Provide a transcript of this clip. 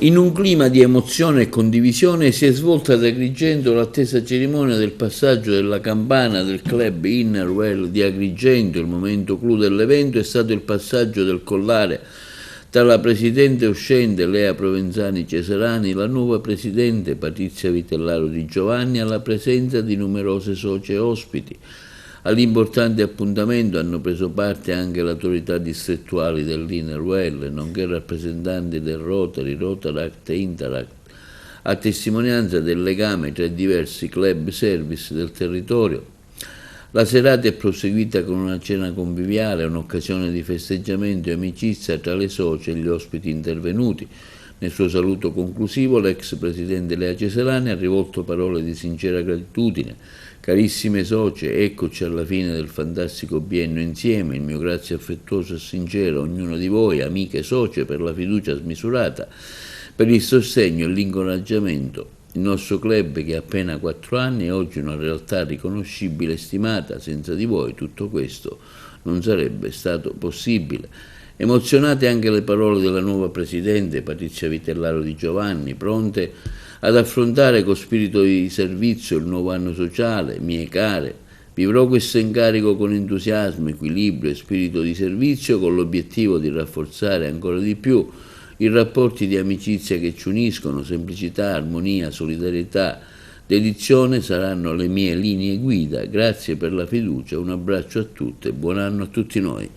In un clima di emozione e condivisione si è svolta ad Agrigento l'attesa cerimonia del passaggio della campana del club Inner Well di Agrigento. Il momento clou dell'evento è stato il passaggio del collare tra la presidente uscente Lea Provenzani Cesarani e la nuova presidente Patrizia Vitellaro Di Giovanni, alla presenza di numerose socie ospiti. All'importante appuntamento hanno preso parte anche le autorità distrettuali dell'Inner Well, nonché rappresentanti del Rotary, Rotaract e Interact, a testimonianza del legame tra i diversi club service del territorio. La serata è proseguita con una cena conviviale, un'occasione di festeggiamento e amicizia tra le socie e gli ospiti intervenuti. Nel suo saluto conclusivo l'ex presidente Lea Cesarani ha rivolto parole di sincera gratitudine. Carissime socie, eccoci alla fine del fantastico biennio insieme. Il mio grazie affettuoso e sincero a ognuno di voi, amiche socie, per la fiducia smisurata, per il sostegno e l'incoraggiamento. Il nostro club, che ha appena 4 anni, è oggi una realtà riconoscibile e stimata. Senza di voi tutto questo non sarebbe stato possibile. Emozionate anche le parole della nuova presidente Patrizia Vitellaro Di Giovanni, pronte ad affrontare con spirito di servizio il nuovo anno sociale. Mie care, vivrò questo incarico con entusiasmo, equilibrio e spirito di servizio, con l'obiettivo di rafforzare ancora di più i rapporti di amicizia che ci uniscono. Semplicità, armonia, solidarietà, dedizione saranno le mie linee guida. Grazie per la fiducia, un abbraccio a tutte e buon anno a tutti noi.